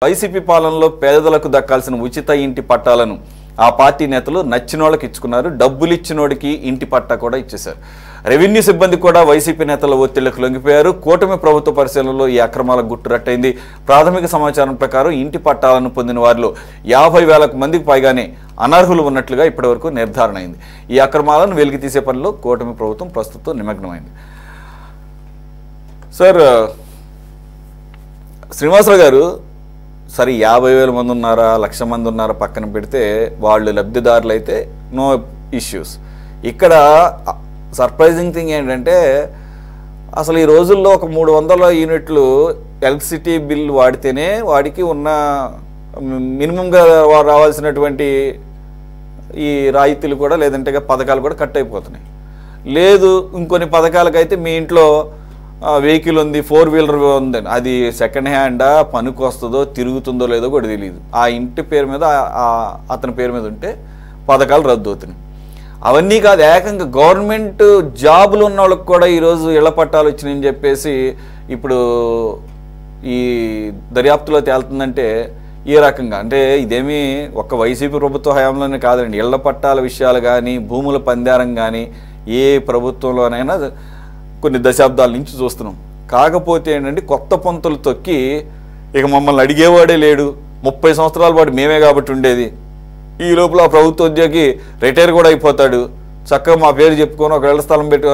YCP పాలనలో పేదలకు దక్కాల్సిన ఉచిత ఇంటి పట్టాలను ఆ పార్టీ నేతలు నచ్చినోళ్ళకి ఇచ్చుకున్నారు. డబ్బులు ఇచ్చినోడికి ఇంటి పట్టా కూడా ఇచ్చేశారు. రెవెన్యూ సిబ్బంది కూడా వైసీపీ నేతల ఒత్తిళ్లకు లొంగిపోయారు. కూటమి ప్రభుత్వ పరిశీలనలో ఈ అక్రమాలకు గుట్టురట్టయింది. ప్రాథమిక సమాచారం ప్రకారం ఇంటి పట్టాలను పొందిన వారిలో 50,000 మందికి పైగానే అనర్హులు ఉన్నట్లుగా ఇప్పటివరకు నిర్ధారణ అయింది. ఈ అక్రమాలను వెలికి తీసే పనిలో కూటమి ప్రభుత్వం ప్రస్తుతం నిమగ్నమైంది. సార్ శ్రీనివాసరావు గారు, సరే 50,000 మంది ఉన్నారా, 1,00,000 మంది ఉన్నారా పక్కన పెడితే వాళ్ళు లబ్ధిదారులు అయితే నో ఇష్యూస్. ఇక్కడ సర్ప్రైజింగ్ థింగ్ ఏంటంటే అసలు ఈ రోజుల్లో ఒక 300 యూనిట్లు ఎలక్ట్రిసిటీ బిల్ వాడితేనే వాడికి ఉన్న మినిమంగా రావాల్సినటువంటి ఈ రాయితీలు కూడా లేదంటే పథకాలు కూడా కట్ అయిపోతున్నాయి. లేదు ఇంకొన్ని పథకాలకైతే మీ ఇంట్లో వెహికల్ ఉంది, 4 వీలర్ ఉంది, అది సెకండ్ హ్యాండా, పనికి వస్తుందో తిరుగుతుందో లేదో కూడా తెలియదు. ఆ ఇంటి పేరు మీద అతని పేరు మీద ఉంటే పథకాలు రద్దు అవుతున్నాయి. అవన్నీ కాదు, ఏకంగా గవర్నమెంట్ జాబులు ఉన్న వాళ్ళకి కూడా ఈరోజు ఇళ్ల పట్టాలు వచ్చినాయని చెప్పేసి ఇప్పుడు ఈ దర్యాప్తులో తేలుతుందంటే ఈ రకంగా అంటే ఇదేమీ ఒక్క వైసీపీ ప్రభుత్వ హయాంలోనే కాదండి. ఇళ్ల పట్టాల విషయాలు కానీ భూముల పందేరం కానీ ఏ ప్రభుత్వంలోనైనా కొన్ని దశాబ్దాల నుంచి చూస్తున్నాం. కాకపోతే ఏంటంటే కొత్త పొంతలు తొక్కి ఇక మమ్మల్ని అడిగేవాడే లేడు, 30 సంవత్సరాల పాటు మేమే కాబట్టి ఉండేది, ఈ లోపల ఆ ప్రభుత్వ ఉద్యోగి రిటైర్ కూడా అయిపోతాడు, చక్కగా మా పేరు చెప్పుకొని ఒక ఇళ్ల స్థలం పెట్టి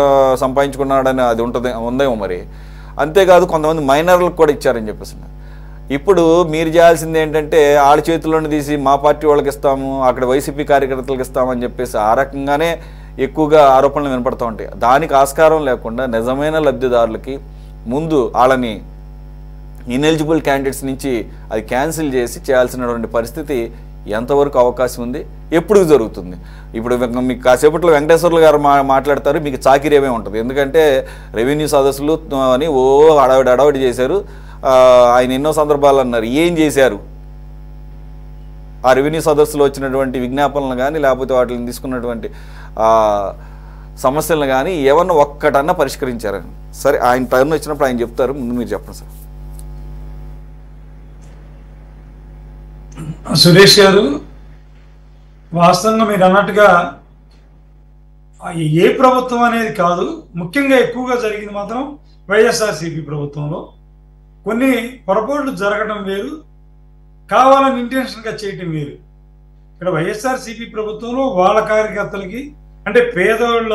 సంపాదించుకున్నాడని అది ఉందేమో మరి. అంతేకాదు కొంతమంది మైనర్లకు కూడా ఇచ్చారని చెప్పేసి. ఇప్పుడు మీరు చేయాల్సింది ఏంటంటే వాళ్ళ చేతుల్లోనే తీసి మా పార్టీ వాళ్ళకి ఇస్తాము, అక్కడ వైసీపీ కార్యకర్తలకు ఇస్తామని చెప్పేసి ఆ రకంగానే ఎక్కువగా ఆరోపణలు వినపడుతూ ఉంటాయి. దానికి ఆస్కారం లేకుండా నిజమైన లబ్ధిదారులకి ముందు వాళ్ళని ఇనెలిజిబుల్ క్యాండిడేట్స్ నుంచి అది క్యాన్సిల్ చేసి చేయాల్సినటువంటి పరిస్థితి ఎంతవరకు అవకాశం ఉంది, ఎప్పుడు జరుగుతుంది? ఇప్పుడు మీకు కాసేపట్లో వెంకటేశ్వర్లు గారు మాట్లాడతారు, మీకు చాకిరేమే ఉంటుంది. ఎందుకంటే రెవెన్యూ సదస్సులు అని అడవాడి చేశారు. ఆయన ఎన్నో సందర్భాలు అన్నారు. ఏం చేశారు? ఆ రెవెన్యూ సదస్సులో వచ్చినటువంటి విజ్ఞాపనలు కానీ లేకపోతే వాటిని తీసుకున్నటువంటి సమస్యలను కానీ ఏమన్నా ఒక్కటన్నా పరిష్కరించారని? సరే, ఆయన టర్న్ వచ్చినప్పుడు ఆయన చెప్తారు, ముందు మీరు చెప్పండి సార్. సురేష్ గారు, వాస్తవంగా మీరు అన్నట్టుగా ఏ ప్రభుత్వం అనేది కాదు, ముఖ్యంగా ఎక్కువగా జరిగింది మాత్రం వైఎస్ఆర్సీపీ ప్రభుత్వంలో. కొన్ని పొరపాట్లు జరగడం వేరు, కావాలని ఇంటెన్షన్గా చేయటం వేరు. ఇక్కడ వైఎస్ఆర్సీపీ ప్రభుత్వంలో వాళ్ళ కార్యకర్తలకి అంటే పేదోళ్ళ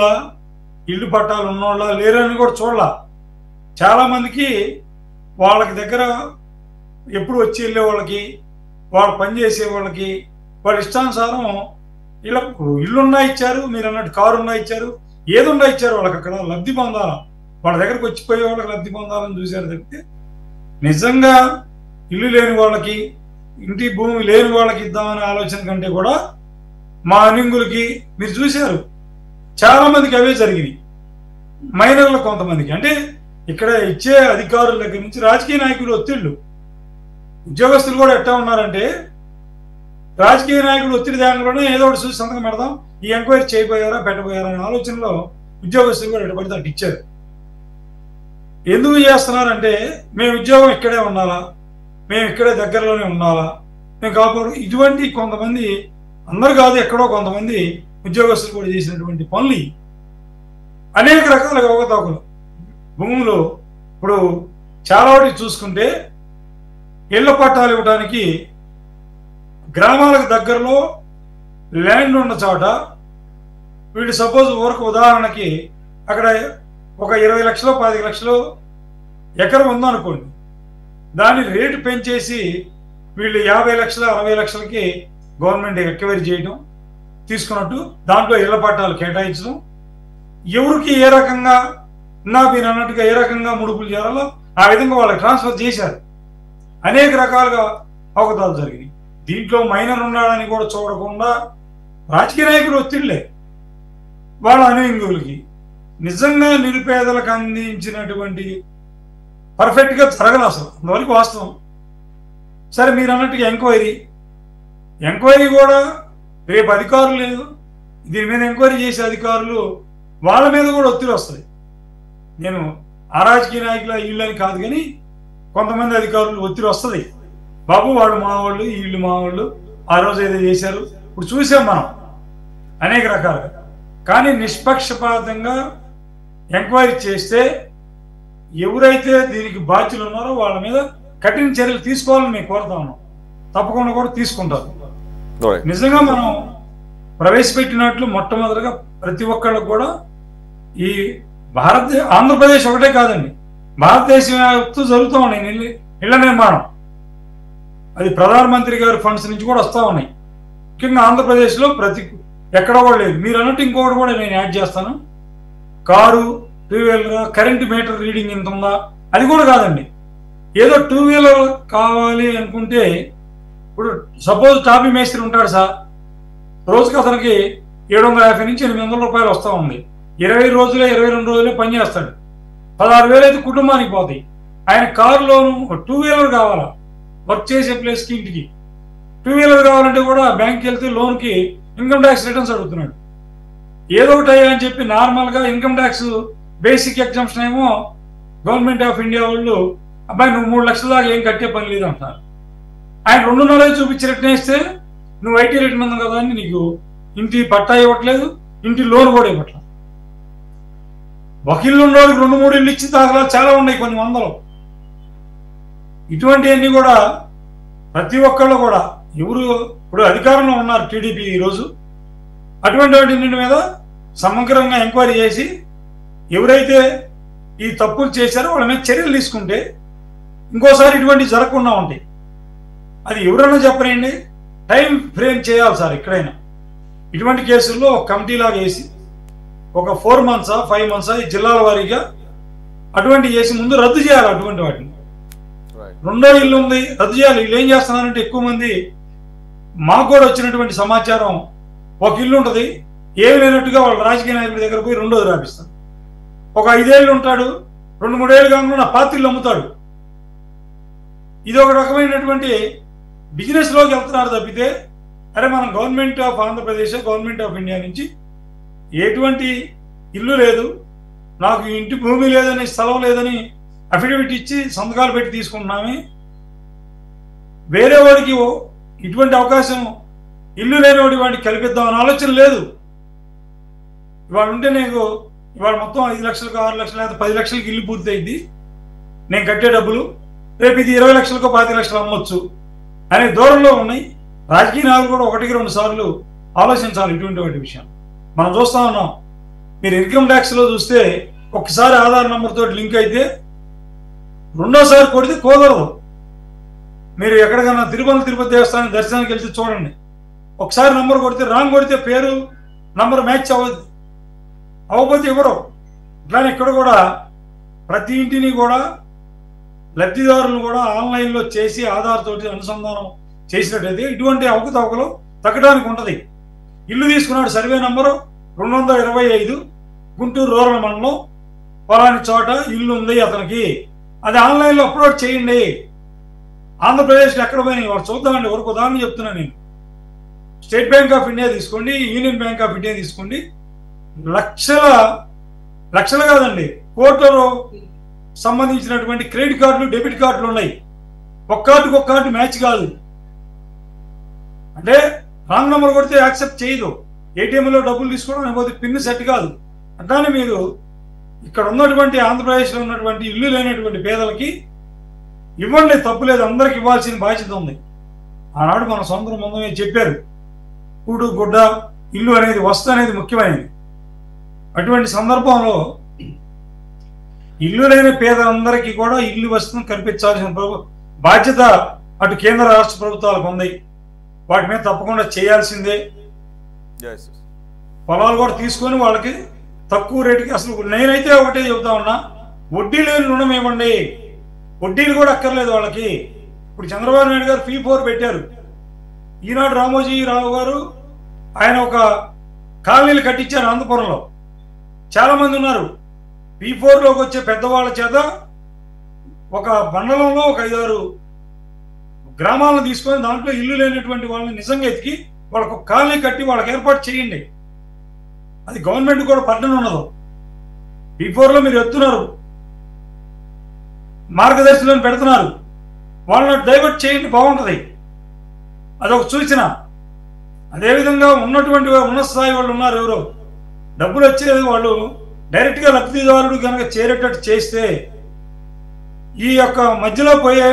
ఇల్లు పట్టాలు ఉన్నోళ్ళ లేరని కూడా చూడాల. చాలామందికి వాళ్ళకి దగ్గర ఎప్పుడు వచ్చి వెళ్ళే వాళ్ళకి, వాళ్ళు పనిచేసే వాళ్ళకి వాళ్ళ ఇష్టానుసారం ఇల్లున్నా ఇచ్చారు, మీరు అన్నట్టు కారున్నా ఇచ్చారు, ఏదున్నా ఇచ్చారు. వాళ్ళకి అక్కడ లబ్ధి పొందాల, వాళ్ళ దగ్గరకు వచ్చిపోయే వాళ్ళకి లబ్ధి పొందాలని చూశారు తప్పితే నిజంగా ఇల్లు లేని వాళ్ళకి, ఇంటి భూమి లేని వాళ్ళకి ఇద్దామనే ఆలోచన కంటే కూడా మా అనింగులకి మీరు చూశారు చాలా మందికి అవే జరిగినాయి. మైనర్లు కొంతమందికి అంటే ఇక్కడ ఇచ్చే అధికారుల దగ్గర నుంచి రాజకీయ నాయకులు ఒత్తిళ్లు, ఉద్యోగస్తులు కూడా ఎట్టా ఉన్నారంటే రాజకీయ నాయకులు ఒత్తిడి దానిలోనే ఏదో ఒకటి చూసి సంతకం పెడదాం, ఈ ఎంక్వైరీ చేయబోయారా పెట్టబోయారా అనే ఆలోచనలో ఉద్యోగస్తులు కూడా ఎటుపడితే అటు ఇచ్చారు. ఎందుకు చేస్తున్నారంటే మేము ఉద్యోగం ఇక్కడే ఉండాలా, మేము ఇక్కడే దగ్గరలోనే ఉండాలా, మేము కాపాడు ఇటువంటి కొంతమంది, అందరు కాదు ఎక్కడో కొంతమంది ఉద్యోగస్తులు కూడా చేసినటువంటి పనులు అనేక రకాలుగా అవకతవకలు భూములు. ఇప్పుడు చాలా వాటికి చూసుకుంటే ఇళ్ల పట్టాలు ఇవ్వడానికి గ్రామాలకు దగ్గరలో ల్యాండ్ ఉన్న చోట వీళ్ళు సపోజ్ ఊరకు ఉదాహరణకి అక్కడ ఒక 20 లక్షలు 10 లక్షలు ఎకరం ఉందనుకోండి, దాని రేటు పెంచేసి వీళ్ళు 50 లక్షలు 60 లక్షలకి గవర్నమెంట్ ఎక్వైరీ చేయడం, తీసుకున్నట్టు దాంట్లో ఇళ్ల పట్టాలు కేటాయించడం, ఎవరికి ఏ రకంగా మీరు అన్నట్టుగా ఏ రకంగా ముడుపులు చేయాలో ఆ విధంగా వాళ్ళకి ట్రాన్స్ఫర్ చేశారు. అనేక రకాలుగా అవకతవకలు జరిగినాయి. దీంట్లో మైనర్ ఉన్నాడని కూడా చూడకుండా రాజకీయ నాయకులు ఒత్తిడిలే వాళ్ళ అనుయంగులకి నిజంగా నిరుపేదలకు అందించినటువంటి పర్ఫెక్ట్గా జరగదు అసలు, అంతవరకు వాస్తవం. సరే, మీరు అన్నట్టుగా ఎంక్వైరీ కూడా రేపు అధికారులు లేదు, దీని మీద ఎంక్వైరీ చేసే అధికారులు వాళ్ళ మీద కూడా ఒత్తిడి వస్తుంది. నేను ఆ రాజకీయ నాయకుల ఇళ్ళని కాదు కానీ కొంతమంది అధికారులు ఒత్తిడి వస్తుంది. బాబు వాళ్ళు మా వాళ్ళు వీళ్ళు మా వాళ్ళు ఆ రోజు ఏదో చేశారు. ఇప్పుడు చూసాం మనం అనేక రకాలుగా. కానీ నిష్పక్షపాతంగా ఎంక్వైరీ చేస్తే ఎవరైతే దీనికి బాధ్యులు ఉన్నారో వాళ్ళ మీద కఠిన చర్యలు తీసుకోవాలని మేము కోరుతా ఉన్నాం. తప్పకుండా కూడా తీసుకుంటారు. నిజంగా మనం ప్రవేశపెట్టినట్లు మొట్టమొదటిగా ప్రతి ఒక్కళ్ళకు కూడా ఈ ఆంధ్రప్రదేశ్ ఒకటే కాదండి, భారతదేశం యావత్తు జరుగుతూ ఉన్నాయి ఇళ్ల నిర్మాణం. అది ప్రధానమంత్రి గారి ఫండ్స్ నుంచి కూడా వస్తూ ఉన్నాయి. ముఖ్యంగా ఆంధ్రప్రదేశ్లో ఎక్కడ కూడా లేదు. మీరు అన్నట్టు ఇంకొకటి కూడా నేను యాడ్ చేస్తాను. Car, 2 wheeler, current meter reading ఎంత ఉందా, అది కూడా కాదండి. ఏదో 2 వీలర్ కావాలి అనుకుంటే, ఇప్పుడు సపోజ్ టాపీ మేస్త్రి ఉంటాడు సార్, రోజుకి అతనికి 750 నుంచి 800 రూపాయలు వస్తూ ఉంది. 20 రోజులే 22 రోజులే పని చేస్తాడు. 16,000 అయితే కుటుంబానికి పోతాయి. ఆయన కారులోను 2 వీలర్ కావాలా వర్క్ చేసే ప్లేస్కి, ఇంటికి 2 వీలర్ కావాలంటే కూడా బ్యాంక్కి వెళ్తే లోన్కి ఇన్కమ్ ట్యాక్స్ రిటర్న్స్ అడుగుతున్నాడు. ఏదో ఒకటి అయ్యా అని చెప్పి నార్మల్గా ఇన్కమ్ ట్యాక్స్ బేసిక్ ఎగ్జామ్షన్ ఏమో గవర్నమెంట్ ఆఫ్ ఇండియా వాళ్ళు, అబ్బాయి నువ్వు 3 లక్షల దాకా ఏం కట్టే పని లేదు అంటారు. ఆయన 2.5 చూపించి రిటర్న్ ఇస్తే నువ్వు ఐటీ రిటర్న్ ఉంది కదా అని నీకు ఇంటి పట్టా ఇవ్వట్లేదు, ఇంటి లోన్ కూడా ఇవ్వట్లేదు. ఒక ఇల్లు ఉన్నోడికి 2-3 ఇల్లు ఇచ్చి దాఖలాలు చాలా ఉన్నాయి, కొన్ని వందలు. ఇటువంటివన్నీ కూడా ప్రతి ఒక్కళ్ళు కూడా ఎవరు ఇప్పుడు అధికారంలో ఉన్నారు టీడీపీ ఈరోజు, అటువంటి వాటి మీద సమగ్రంగా ఎంక్వైరీ చేసి ఎవరైతే ఈ తప్పులు చేశారో వాళ్ళ మీద చర్యలు తీసుకుంటే ఇంకోసారి ఇటువంటి జరగకుండా ఉంటాయి. అది ఎవరైనా చెప్పనండి, టైం ఫ్రేమ్ చేయాలి సార్. ఎక్కడైనా ఇటువంటి కేసుల్లో ఒక కమిటీ లాగా వేసి ఒక 4 months 5 months ఈ జిల్లాల వారీగా అటువంటి చేసి ముందు రద్దు చేయాలి. అటువంటి వాటిని రెండో ఇల్లు ఉంది రద్దు చేయాలి. వీళ్ళు ఏం చేస్తున్నారంటే ఎక్కువ మంది, మాకు కూడా వచ్చినటువంటి సమాచారం, ఒక ఇల్లు ఉంటుంది ఏమి లేనట్టుగా వాళ్ళ రాజకీయ నాయకుడి దగ్గర పోయి రెండోది రాపిస్తారు. ఒక 5 ఏళ్ళు ఉంటాడు, 2-3 ఏళ్ళు కాకుండా నా పాత్రలు అమ్ముతాడు. ఇది ఒక రకమైనటువంటి బిజినెస్లోకి వెళ్తున్నారు తప్పితే, అరే మనం government of Andhra Pradesh, government of India నుంచి ఎటువంటి ఇల్లు లేదు, నాకు ఇంటి భూమి లేదని, స్థలం లేదని అఫిడవిట్ ఇచ్చి సంతకాలు పెట్టి తీసుకుంటున్నామే, వేరే వాడికి ఇటువంటి అవకాశం ఇల్లు లేని వాడికి కల్పిద్దామని ఆలోచన లేదు. ఇవాళ ఉంటే నేను ఇవాళ మొత్తం 5 లక్షలకు 6 లక్షలు లేదా 10 లక్షలకి ఇల్లు పూర్తయింది, నేను కట్టే డబ్బులు రేపు ఇది 20 లక్షలకు 25 లక్షలు అమ్మొచ్చు అనే దూరంలో ఉన్నాయి. రాజకీయ నాయకులు కూడా 1-2 సార్లు ఆలోచించాలి ఇటువంటి విషయం. మనం చూస్తా ఉన్నాం, మీరు ఇన్కమ్ ట్యాక్స్లో చూస్తే ఒకసారి ఆధార్ నెంబర్తో లింక్ అయితే రెండోసారి కొడితే కుదరదు. మీరు ఎక్కడికైనా తిరుపతి దేవస్థానం దర్శనానికి వెళ్తే చూడండి, ఒకసారి నంబర్ కొడితే రాంగ్ కొడితే పేరు నంబర్ మ్యాచ్ అవ్వకపోతే ఇవ్వరు. ఇట్లానే ఇక్కడ కూడా ప్రతి ఇంటిని కూడా లబ్ధిదారులను కూడా ఆన్లైన్లో చేసి ఆధార్ తోటి అనుసంధానం చేసినట్టయితే ఇటువంటి అవకతవకలు తగ్గడానికి ఉంటుంది. ఇల్లు తీసుకున్నాడు, సర్వే నంబరు 225 గుంటూరు రూరల్ మండలం పలాని చోట ఇల్లు ఉంది అతనికి, అది ఆన్లైన్లో అప్లోడ్ చేయండి. ఆంధ్రప్రదేశ్లో ఎక్కడ పోయినాయి వాడు చూద్దామండి. వరకు ఉదాహరణ చెప్తున్నాను నేను. స్టేట్ బ్యాంక్ ఆఫ్ ఇండియా తీసుకోండి, యూనియన్ బ్యాంక్ ఆఫ్ ఇండియా తీసుకోండి, లక్షలు కాదండి కోట్లలో సంబంధించినటువంటి క్రెడిట్ కార్డులు, డెబిట్ కార్డులు ఉన్నాయి. ఒక కార్డు మ్యాచ్ కాదు. అంటే రాంగ్ నెంబర్ కొడితే యాక్సెప్ట్ చేయదు. ఏటీఎంలో డబ్బులు తీసుకోవడం లేకపోతే పిన్ సెట్ కాదు. అట్లానే మీరు ఇక్కడ ఉన్నటువంటి ఆంధ్రప్రదేశ్లో ఉన్నటువంటి ఇల్లు లేనటువంటి పేదలకి ఇవ్వండి, తప్పులేదు, అందరికి ఇవ్వాల్సిన బాధ్యత ఉంది. ఆనాడు మన సొంత ముందమే చెప్పారు, కూడు గుడ్డ ఇల్లు అనేది వస్తు అనేది ముఖ్యమైనది. అటువంటి సందర్భంలో ఇల్లు లేని పేదలందరికీ కూడా ఇల్లు వస్తువును కల్పించాల్సిన బాధ్యత అటు కేంద్ర రాష్ట్ర ప్రభుత్వాలకు ఉంది. వాటి మీద తప్పకుండా చేయాల్సిందే. పొలాలు కూడా తీసుకొని వాళ్ళకి తక్కువ రేటుకి, అసలు నేనైతే ఒకటే చెబుతా ఉన్నా, వడ్డీ లేని రుణం ఇవ్వండి. వడ్డీలు కూడా అక్కర్లేదు వాళ్ళకి. ఇప్పుడు చంద్రబాబు నాయుడు గారు P4 పెట్టారు. ఈనాడు రామోజీరావు గారు ఆయన ఒక కాలనీలు కట్టించారు అనంతపురంలో. చాలామంది ఉన్నారు. P4లోకి వచ్చే పెద్దవాళ్ళ చేత ఒక మండలంలో ఒక 5-6 గ్రామాలను తీసుకొని దాంట్లో ఇల్లు లేనటువంటి వాళ్ళని నిజంగా ఎతికి వాళ్ళకు కాలనీ కట్టి వాళ్ళకి ఏర్పాటు చేయండి. అది గవర్నమెంట్ కూడా పట్టణ ఉన్నదు. P4లో మీరు ఎత్తున్నారు, మార్గదర్శిలో పెడుతున్నారు. వాళ్ళని డైవర్ట్ చేయండి, బాగుంటుంది. అదొక సూచన. అదేవిధంగా ఉన్నటువంటి ఉన్నత స్థాయి వాళ్ళు ఉన్నారు, ఎవరో డబ్బులు వచ్చేది వాళ్ళు డైరెక్ట్గా లబ్ధిదారుడు కనుక చేరేటట్టు చేస్తే ఈ యొక్క మధ్యలో పోయే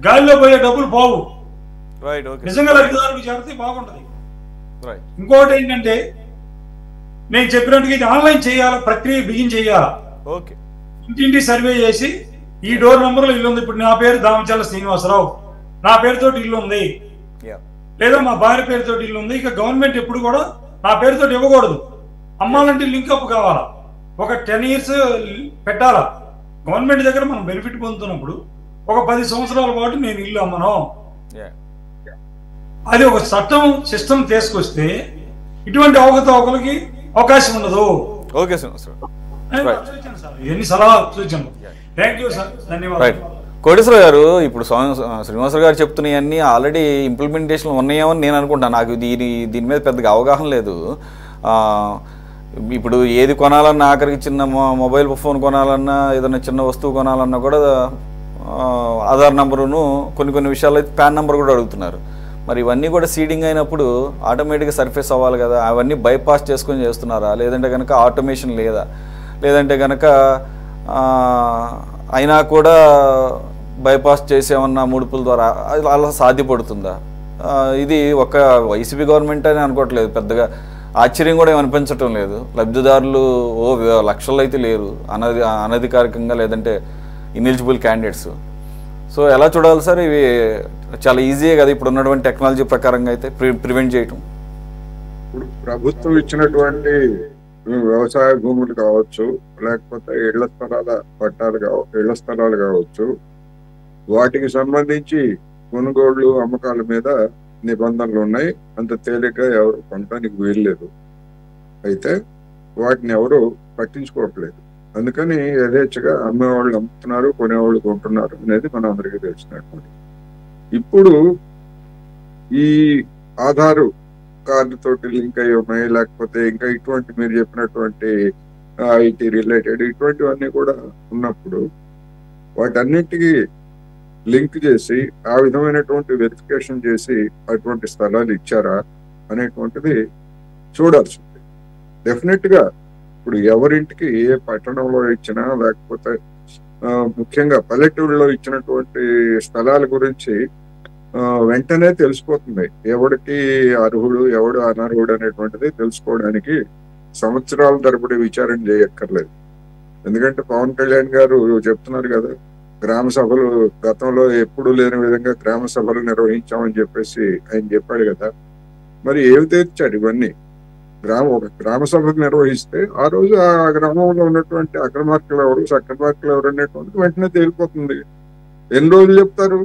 గాలిలో పోయే డబ్బులు పోవు. నిజంగా లబ్ధిదారుడు చేరితే బాగుంటుంది. ఇంకోటి ఏంటంటే నేను చెప్పినట్టుగా ఇది ఆన్లైన్ చేయాలి, ప్రక్రియ బిగిన్ చేయాలి. ఇంటింటి సర్వే చేసి ఈ డోర్ నెంబర్లో ఇల్లు ఉంది, ఇప్పుడు నా పేరు దామచల్ల శ్రీనివాసరావు, నా పేరుతో ఇల్లు ఉంది, లేదా మా భార్య పేరుతో ఇల్లు ఉంది. ఇక గవర్నమెంట్ ఎప్పుడు కూడా నా పేరుతో ఇవ్వకూడదు, అమ్మాలంటే లింకప్ కావాలా, ఒక 10 years పెట్టాలా. గవర్నమెంట్ దగ్గర మనం బెనిఫిట్ పొందుతున్నప్పుడు ఒక 10 సంవత్సరాల పాటు నేను ఇల్లు అమ్మను, అది ఒక చట్టం సిస్టమ్ తీసుకొస్తే ఇటువంటి అవకతవకలకి అవకాశం ఉండదు. ఓకే సార్, ఎన్ని సలహా సూచనలు. థ్యాంక్ యూ సార్, ధన్యవాదాలు. కోటేశ్వర గారు, ఇప్పుడు శ్రీనివాసరావు గారు చెప్తున్నాయన్నీ ఆల్రెడీ ఇంప్లిమెంటేషన్ ఉన్నాయేమని నేను అనుకుంటాను. నాకు దీని మీద పెద్దగా అవగాహన లేదు. ఇప్పుడు ఏది కొనాలన్నా, ఆఖరికి చిన్న మొబైల్ ఫోన్ కొనాలన్నా, ఏదైనా చిన్న వస్తువు కొనాలన్నా కూడా ఆధార్ నెంబరును కొన్ని విషయాలు అయితే పాన్ నెంబర్ కూడా అడుగుతున్నారు. మరి ఇవన్నీ కూడా సీడింగ్ అయినప్పుడు ఆటోమేటిక్గా సర్ఫేస్ అవ్వాలి కదా, అవన్నీ బైపాస్ చేసుకొని చేస్తున్నారా, లేదంటే కనుక ఆటోమేషన్ లేదా, లేదంటే కనుక అయినా కూడా బైపాస్ చేసేమన్నా ముడుపుల ద్వారా అలా సాధ్యపడుతుందా? ఇది ఒక వైసీపీ గవర్నమెంట్ అని అనుకోవట్లేదు, పెద్దగా ఆశ్చర్యం కూడా ఏమనిపించటం లేదు. లబ్ధిదారులు లక్షల్లో అయితే లేరు అనధికారికంగా, లేదంటే ఇనెలిజిబుల్ క్యాండిడేట్స్. సో ఎలా చూడాలి సార్? ఇవి చాలా ఈజీయే కదా ఇప్పుడు ఉన్నటువంటి టెక్నాలజీ ప్రకారంగా అయితే ప్రివెంట్ చేయటం. ఇప్పుడు ప్రభుత్వం ఇచ్చినటువంటి వ్యవసాయ భూములు కావచ్చు, లేకపోతే ఇళ్ల స్థలాలు కావచ్చు, వాటికి సంబంధించి కొనుగోళ్లు అమ్మకాల మీద నిబంధనలు ఉన్నాయి. అంత తేలిక ఎవరు కొనడానికి వీల్లేదు. అయితే వాటిని ఎవరు పట్టించుకోవట్లేదు. అందుకని యథేచ్ఛగా అమ్మేవాళ్ళు అమ్ముతున్నారు, కొనేవాళ్ళు కొంటున్నారు అనేది మన అందరికీ తెలిసినటువంటి. ఇప్పుడు ఈ ఆధారు కార్డు తోటి లింక్ అయి ఉన్నాయి, లేకపోతే ఇంకా ఇటువంటి మీరు చెప్పినటువంటి ఐటీ రిలేటెడ్ ఇటువంటివన్నీ కూడా ఉన్నప్పుడు వాటన్నిటికీ లింక్ చేసి ఆ విధమైనటువంటి వెరిఫికేషన్ చేసి అటువంటి స్థలాలు ఇచ్చారా అనేటువంటిది చూడాల్సింది. డెఫినెట్ గా ఇప్పుడు ఎవరింటికి ఏ పట్టణంలో ఇచ్చినా, లేకపోతే ముఖ్యంగా పల్లెటూళ్ళలో ఇచ్చినటువంటి స్థలాల గురించి వెంటనే తెలిసిపోతుంది. ఎవడికి అర్హుడు, ఎవడు అనర్హుడు అనేటువంటిది తెలుసుకోవడానికి సంవత్సరాల తరబడి విచారణ చేయక్కర్లేదు. ఎందుకంటే పవన్ కళ్యాణ్ గారు చెప్తున్నారు కదా, గ్రామ సభలు గతంలో ఎప్పుడు లేని విధంగా గ్రామ సభలు నిర్వహించామని చెప్పేసి ఆయన చెప్పాడు కదా. మరి ఏమి తెచ్చాడు ఇవన్నీ? ఒక గ్రామ సభకు నిర్వహిస్తే ఆ రోజు ఆ గ్రామంలో ఉన్నటువంటి అక్రమార్కులు ఎవరు, సక్రమార్కులు ఎవరు అనేటువంటిది వెంటనే తేలిపోతుంది. ఎన్ని రోజులు చెప్తారు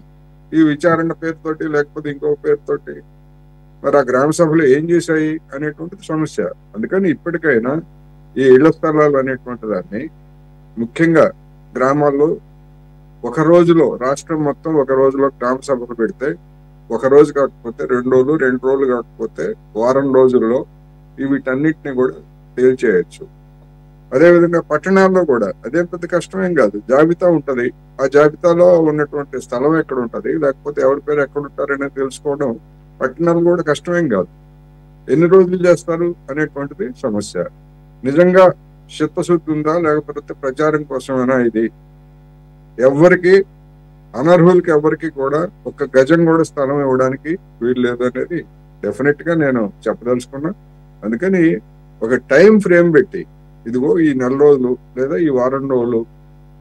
ఈ విచారణ పేరుతోటి, లేకపోతే ఇంకో పేరుతోటి? మరి ఆ గ్రామ సభలు ఏం చేశాయి అనేటువంటిది సమస్య. అందుకని ఇప్పటికైనా ఈ ఇళ్ల స్థలాలు అనేటువంటి దాన్ని ముఖ్యంగా గ్రామాల్లో ఒక రోజులో, రాష్ట్రం మొత్తం ఒక రోజులో గ్రామ సభలు పెడితే, ఒక రోజు కాకపోతే 2 రోజులు, 2 రోజులు కాకపోతే వారం రోజుల్లో వీటన్నిటిని కూడా తేల్చేయచ్చు. అదేవిధంగా పట్టణాల్లో కూడా అదేం పెద్ద కష్టమేం కాదు. జాబితా ఉంటది, ఆ జాబితాలో ఉన్నటువంటి స్థలం ఎక్కడ ఉంటది, లేకపోతే ఎవరి పేరు ఎక్కడ ఉంటారనేది తెలుసుకోవడం పట్టణాలు కూడా కష్టమేం కాదు. ఎన్ని రోజులు చేస్తారు అనేటువంటిది సమస్య. నిజంగా చిత్తశుద్ధి ఉందా, లేకపోతే ప్రచారం కోసమైనా ఇది? ఎవరికి అనర్హులకి ఎవరికి కూడా ఒక గజం కూడా స్థలం ఇవ్వడానికి వీలు లేదు అనేది డెఫినెట్ గా నేను చెప్పదలుచుకున్నా. అందుకని ఒక టైం ఫ్రేమ్ పెట్టి, ఇదిగో ఈ 4 రోజులు, లేదా ఈ వారం రోజులు,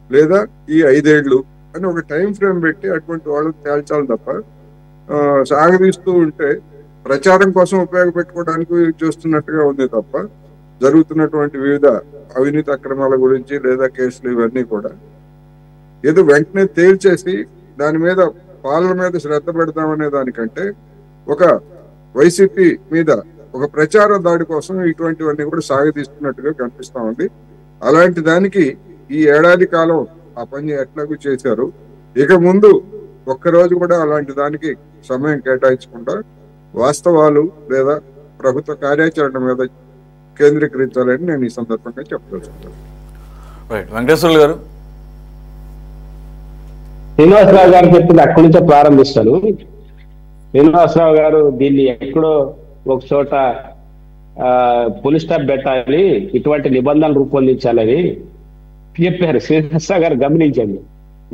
లేదా ఈ 5 ఏళ్ళు అని ఒక టైం ఫ్రేమ్ పెట్టి అటువంటి వాళ్ళని తేల్చాలి తప్ప సాగదీస్తూ ఉంటే ప్రచారం కోసం ఉపయోగపెట్టుకోవడానికి చూస్తున్నట్టుగా ఉంది తప్ప జరుగుతున్నటువంటి వివిధ అవినీతి అక్రమాల గురించి లేదా కేసులు ఇవన్నీ కూడా ఏదో వెంటనే తేల్చేసి దాని మీద పాలన మీద శ్రద్ధ పెడతామనే దానికంటే ఒక వైసీపీ మీద ఒక ప్రచార దాడి కోసం ఇటువంటివన్నీ కూడా సాగదీస్తున్నట్టుగా కనిపిస్తా ఉంది. అలాంటి దానికి ఈ ఏడాది కాలం ఆ పని ఎట్లాగూ చేశారు. ఇక ముందు ఒక్కరోజు కూడా అలాంటి దానికి సమయం కేటాయించకుండా వాస్తవాలు లేదా ప్రభుత్వ కార్యాచరణ మీద కేంద్రీకరించాలని నేను ఈ సందర్భంగా చెప్పదలుచుకున్నాను. వెంకటేశ్వర్లు గారు. శ్రీనివాసరావు గారు చెప్పింది అక్కడి నుంచే ప్రారంభిస్తాను. శ్రీనివాసరావు గారు దీన్ని ఎక్కడో ఒక చోట పోలీస్ స్టాప్ పెట్టాలి, ఇటువంటి నిబంధనలు రూపొందించాలని చెప్పారు. శ్రీనివాసరావు గారు గమనించండి,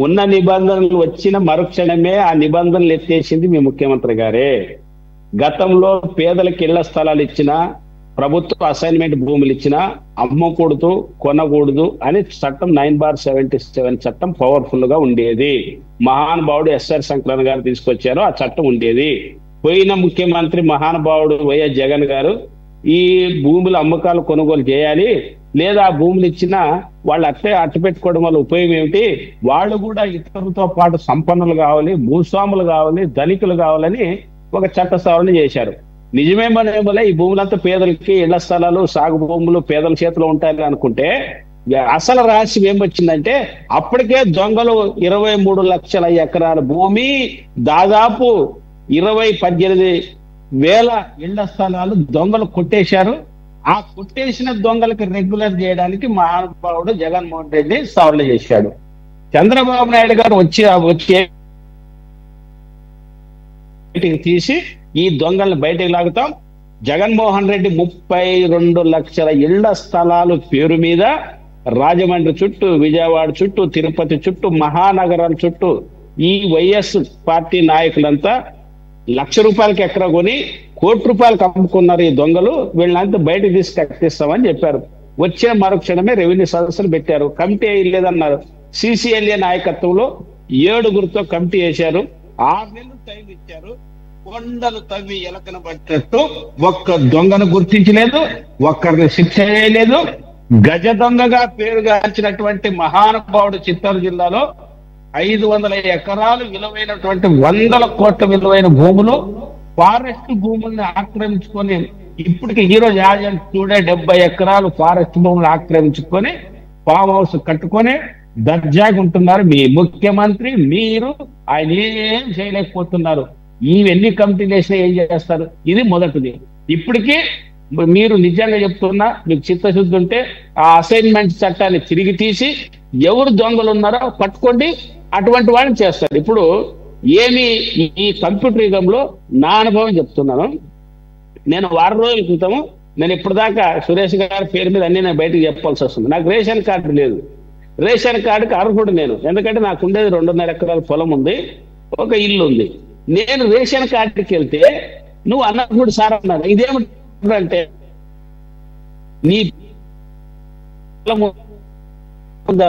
ఉన్న నిబంధనలు వచ్చిన మరుక్షణమే ఆ నిబంధనలు ఎత్తేసింది మీ ముఖ్యమంత్రి గారే. గతంలో పేదలకు ఇళ్ల స్థలాలు ఇచ్చినా, ప్రభుత్వ అసైన్మెంట్ భూములు ఇచ్చినా అమ్మకూడదు, కొనకూడదు అని చట్టం 9/77 చట్టం పవర్ఫుల్ గా ఉండేది. మహానుభావుడు ఎస్ఆర్ శంకరన్ గారు తీసుకొచ్చారు, ఆ చట్టం ఉండేది. పోయిన ముఖ్యమంత్రి మహానుభావుడు వైఎస్ జగన్ గారు ఈ భూముల అమ్మకాలు కొనుగోలు చేయాలి, లేదా ఆ భూములు ఇచ్చినా వాళ్ళు అట్టు పెట్టుకోవడం వల్ల ఉపయోగం ఏమిటి, వాళ్ళు కూడా ఇతరులతో పాటు సంపన్నులు కావాలి, భూస్వాములు కావాలి, ధనికులు కావాలని ఒక చట్ట సవరణ చేశారు. నిజమేమోలే ఈ భూములంతా పేదలకి ఇళ్ల స్థలాలు, సాగు భూములు పేదల చేతిలో ఉంటాయని అనుకుంటే, అసలు రహస్యం ఏమొచ్చిందంటే అప్పటికే దొంగలు 23 లక్షల ఎకరాల భూమి, దాదాపు 18,000 ఇళ్ల స్థలాలు దొంగలు కొట్టేశారు. ఆ కొట్టేసిన దొంగలకి రెగ్యులర్ చేయడానికి మహానుభావుడు జగన్మోహన్ రెడ్డి సవరణ చేశాడు. చంద్రబాబు నాయుడు గారు వచ్చి తీసి ఈ దొంగల్ని బయటకు లాగుతాం. జగన్మోహన్ రెడ్డి 32 లక్షల ఇళ్ల స్థలాలు పేరు మీద రాజమండ్రి చుట్టూ, విజయవాడ చుట్టూ, తిరుపతి చుట్టూ, మహానగరాల చుట్టూ ఈ వైఎస్ పార్టీ నాయకులంతా ₹1,00,000 ఎకరా కొని ₹1,00,00,000 అమ్ముకున్నారు ఈ దొంగలు. వీళ్ళంతా బయటకు తీసి కట్టిస్తామని చెప్పారు. వచ్చిన మరుక్షణమే రెవెన్యూ సదస్సులు పెట్టారు. కమిటీ లేదన్నారు. సిసిఎల్ఏ నాయకత్వంలో 7గురితో కమిటీ వేశారు. 6 నెలలు టైం ఇచ్చారు. కొండలు తవ్వి ఎలకన పట్టినట్టు ఒక్క దొంగను గుర్తించలేదు, ఒక్కరిని శిక్ష చేయలేదు. గజ దొంగగా పేరుగాంచినటువంటి మహానుభావుడు చిత్తూరు జిల్లాలో 500 ఎకరాలు విలువైనటువంటి 100 కోట్ల విలువైన భూములు, ఫారెస్ట్ భూముల్ని ఆక్రమించుకొని ఇప్పటికి ఈరోజు చూడే 70 ఎకరాలు ఫారెస్ట్ భూములు ఆక్రమించుకొని ఫామ్ హౌస్ కట్టుకొని దర్జాగా ఉంటున్నారు మీ ముఖ్యమంత్రి. మీరు ఆయన ఏం చేయలేకపోతున్నారు. ఇవన్నీ కమిటీలు వేసినా ఏం చేస్తారు? ఇది మొదటిది. ఇప్పటికీ మీరు నిజంగా చెప్తున్నా, మీకు చిత్తశుద్ధి ఉంటే ఆ అసైన్మెంట్ చట్టాన్ని తిరిగి తీసి ఎవరు దొంగలు ఉన్నారో పట్టుకోండి, అటువంటి వాళ్ళని చేస్తారు. ఇప్పుడు ఏమి ఈ కంప్యూటర్ యుగంలో నా అనుభవం చెప్తున్నాను. నేను 6 రోజుల క్రితం, నేను ఇప్పటిదాకా సురేష్ గారి పేరు మీద అన్ని నేను బయటకు చెప్పాల్సి వస్తుంది. నాకు రేషన్ కార్డు లేదు. రేషన్ కార్డుకి అర్హుడు నేను, ఎందుకంటే నాకు ఉండేది 2.5 ఎకరాల పొలం ఉంది, ఒక ఇల్లు ఉంది. నేను రేషన్ కార్డుకి వెళ్తే నువ్వు అన్నప్పుడు సార్ అన్నాడు, ఇదేమిటంటే నీ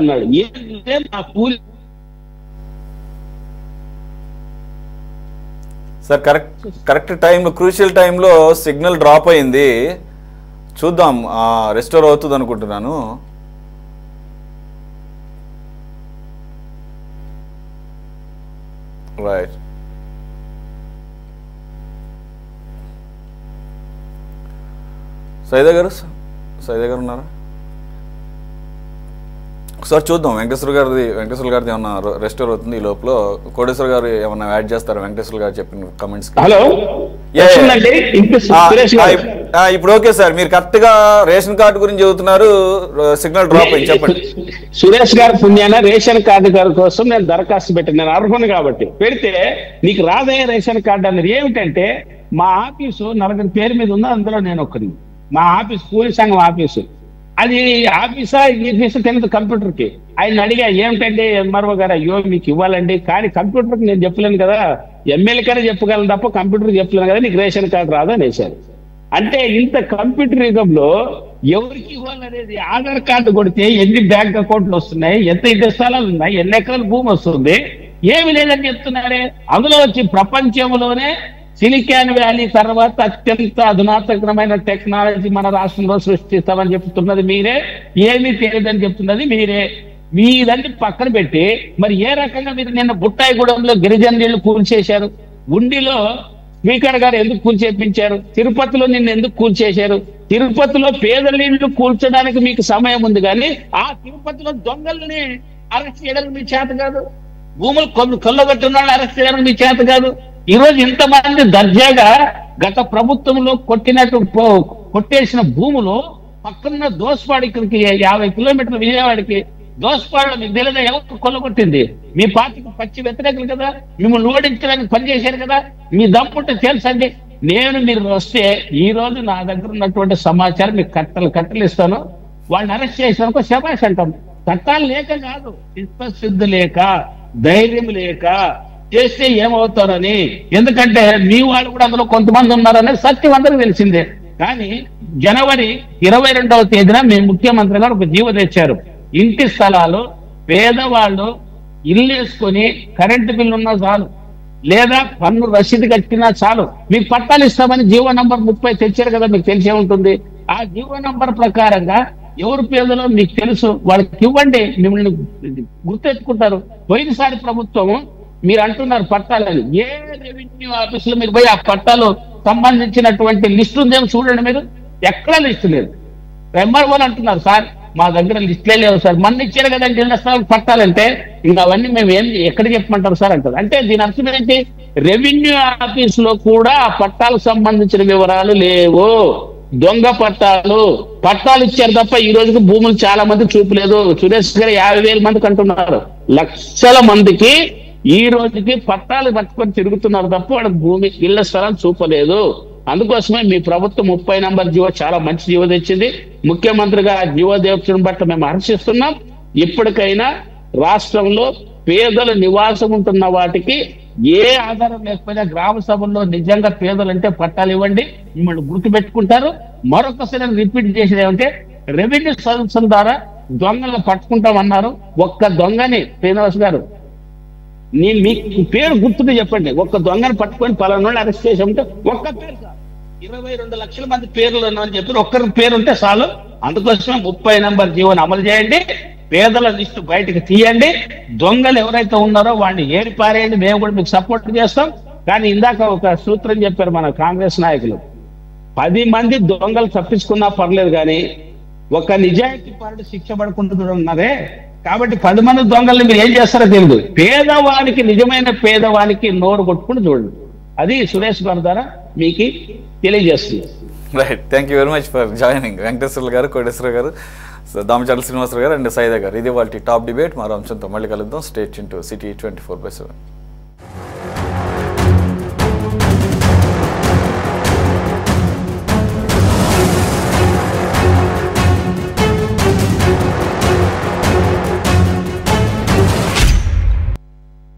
అన్నాడు. ఏంటంటే నా కూలి సార్ కరెక్ట్ టైంలో, క్రూషియల్ టైంలో సిగ్నల్ డ్రాప్ అయింది. చూద్దాం, రెస్టోర్ అవుతుంది అనుకుంటున్నాను. రైట్. సైదా గారు ఉన్నారా? ఒకసారి చూద్దాం. వెంకటేశ్వర గారిది ఏమన్నా రెస్టోర్ అవుతుంది. ఈ లోపల కోటేశ్వర గారు ఏమన్నా యాడ్ చేస్తారు వెంకటేశ్వర గారు చెప్పిన కమెంట్స్? హలో, ఇప్పుడు ఓకే సార్. మీరు కరెక్ట్ గా రేషన్ కార్డు గురించి చెబుతున్నారు, సిగ్నల్ డ్రాప్ అయింది. చెప్పండి. సురేష్ గారి పుణ్యాన రేషన్ కార్డు గారి కోసం నేను దరఖాస్తు పెట్టాను. నేను అర్హుని కాబట్టి పెడితే నీకు రాదే రేషన్ కార్డు అన్నది. ఏమిటంటే మా ఆఫీసు 4 పేరు మీద ఉంది, అందులో నేను ఒకరిని. మా ఆఫీస్ కూలి సంఘం ఆఫీసు. అది ఆఫీసా ఆఫీసా తెలియదు కంప్యూటర్కి. ఆయన అడిగా, ఏమిటంటే ఎంఆర్ఓ గారు, అయ్యో మీకు ఇవ్వాలండి, కానీ కంప్యూటర్కి నేను చెప్పలేను కదా, ఎమ్మెల్యేకైనా చెప్పగలను తప్ప కంప్యూటర్కి చెప్పలేను కదా, నీకు రేషన్ కార్డు రాదు అనేసారు. అంటే ఇంత కంప్యూటర్ యుగంలో ఎవరికి ఇవ్వాలనేది, ఆధార్ కార్డు కొడితే ఎన్ని బ్యాంక్ అకౌంట్లు వస్తున్నాయి, ఎంత ఇంటి స్థలాలు ఉన్నాయి, ఎన్ని ఎకరాల భూమి వస్తుంది, ఏమి లేదని చెప్తున్నారే. అందులో వచ్చి ప్రపంచంలోనే సిలికాన్ వ్యాలీ తర్వాత అత్యంత అధునాతనమైన టెక్నాలజీ మన రాష్ట్రంలో సృష్టిస్తామని చెప్తున్నది మీరే, ఏమీ తెలియదని చెప్తున్నది మీరే. మీదన్ని పక్కన పెట్టి మరి ఏ రకంగా మీరు నిన్న బుట్టాయిగూడెంలో గిరిజన నీళ్లు కూల్చేశారు? ఉండిలో స్పీకర్ గారు ఎందుకు కూల్చేపించారు? తిరుపతిలో నిన్ను ఎందుకు కూల్చేశారు? తిరుపతిలో పేదల నీళ్లు కూల్చడానికి మీకు సమయం ఉంది, కానీ ఆ తిరుపతిలో దొంగల్ని అరెస్ట్ చేయడానికి మీ చేత కాదు, భూములు కొల్లగొట్టిన వాళ్ళు అరెస్ట్ చేయడానికి మీ చేత కాదు. ఈ రోజు ఇంతమంది దర్జాగా గత ప్రభుత్వంలో కొట్టేసిన భూములు పక్కన దోస్పాడికి 50 కిలోమీటర్ల విజయవాడకి దోసపాళ్ళు మీకు తెలియదా ఎవరు కొల్లగొట్టింది? మీ పార్టీకి పచ్చి వ్యతిరేకులు కదా, మిమ్మల్ని ఓడించడానికి పనిచేశారు కదా, మీ దమ్ముంటే తెలుసండి. మీరు వస్తే ఈ రోజు నా దగ్గర ఉన్నటువంటి సమాచారం మీకు కట్టలు ఇస్తాను. వాళ్ళని అరెస్ట్ చేసినాక శబాష్ అంటాం. చట్టాలు లేక కాదు, చిత్తశుద్ధి లేక, ధైర్యం లేక చేస్తే ఏమవుతారని. ఎందుకంటే మీ వాళ్ళు కూడా అందులో కొంతమంది ఉన్నారనేది సత్యం అందరికీ తెలిసిందే. కానీ జనవరి 22వ తేదీన మీ ముఖ్యమంత్రి గారు ఒక జీవో తెచ్చారు. ఇంటి స్థలాలు పేదవాళ్ళు ఇల్లు వేసుకొని కరెంటు బిల్లు ఉన్నా చాలు, లేదా పన్ను రసీదు కట్టినా చాలు, మీకు పట్టాలు ఇస్తామని జీవో నంబర్ 30 తెచ్చారు కదా, మీకు తెలిసే ఉంటుంది. ఆ జీవో నంబర్ ప్రకారంగా ఎవరు పేదలో మీకు తెలుసు, వాళ్ళకి ఇవ్వండి, మిమ్మల్ని గుర్తెట్టుకుంటారు. పోయినసారి ప్రభుత్వం మీరు అంటున్నారు పట్టాలని, ఏ రెవెన్యూ ఆఫీసులో మీరు పోయి ఆ పట్టాలు సంబంధించినటువంటి లిస్టు ఉందేమో చూడండి. మీరు ఎక్కడా లిస్టు లేదు. ఎంఆర్ఓ అంటున్నారు సార్ మా దగ్గర లిస్టులే లేవు సార్, మన ఇచ్చారు కదండి ఇళ్ల స్థలాలకు పట్టాలంటే, ఇంకా అవన్నీ మేము ఎక్కడ చెప్పమంటారు సార్ అంటారు. అంటే దీని అర్థం ఏంటి? రెవెన్యూ ఆఫీసులో కూడా ఆ పట్టాలకు సంబంధించిన వివరాలు లేవు, దొంగ పట్టాలు ఇచ్చారు తప్ప ఈ రోజుకి భూములు చాలా మంది చూపలేదు. సురేష్ గారు 50,000 మందికి అంటున్నారు, లక్షల మందికి ఈ రోజుకి పట్టాలు పట్టుకొని తిరుగుతున్నారు తప్ప వాళ్ళకి భూమి ఇళ్ల స్థలాలు చూపలేదు. అందుకోసమే మీ ప్రభుత్వం 30 నంబర్ జీవో చాలా మంచి జీవో తెచ్చింది. ముఖ్యమంత్రిగా ఆ జీవో దేవతను బట్టి మేము హర్షిస్తున్నాం. ఇప్పటికైనా రాష్ట్రంలో పేదల నివాసం ఉంటున్న వాటికి ఏ ఆధారం లేకపోయినా గ్రామ సభల్లో నిజంగా పేదలంటే పట్టాలు ఇవ్వండి, మిమ్మల్ని గుర్తుపెట్టుకుంటారు. మరొకసారి రిపీట్ చేసేది ఏమంటే, రెవెన్యూ సంస్థల ద్వారా దొంగలను పట్టుకుంటామన్నారు. ఒక్క దొంగని శ్రీనివాస్ గారు మీకు పేరు గుర్తుగా చెప్పండి, ఒక్క దొంగను పట్టుకొని పలానా అరెస్ట్ చేసామంటే ఒక్క పేరు కాదు, 22 లక్షల మంది పేర్లు అని చెప్పి ఒక్కరి పేరు ఉంటే చాలు. అందుకోసమే 30 నంబర్ జీవోని అమలు చేయండి, పేదల లిస్టు బయటకు తీయండి, దొంగలు ఎవరైతే ఉన్నారో వాడిని ఏరి పారేయండి. మేము కూడా మీకు సపోర్ట్ చేస్తాం. కానీ ఇందాక ఒక సూత్రం చెప్పారు మన కాంగ్రెస్ నాయకులు, 10 మంది దొంగలు తప్పించుకున్నా పర్లేదు కానీ ఒక నిజాయితీ పరుడు శిక్ష పడుకుంటున్నారే. కాబట్టి 10 మంది దొంగల్ని మీరు ఏం చేస్తారో తెలియదు. పేదవానికి, నిజమైన పేదవానికి నోరు కొట్టుకుని చూడండి. అది సురేష్ గారి ద్వారా మీకు తెలియజేస్తుంది. Right, thank you very much for joining. Venkateswarlu గారు, కోటేశ్వర గారు, దామచర్ల శ్రీనివాసరావు గారు అండ్ సైదా గారు. ఇది వాళ్ళ టాప్ డిబేట్. మరో అంశంతో మళ్ళీ కలుద్దాం. Stay tuned to city 24/7.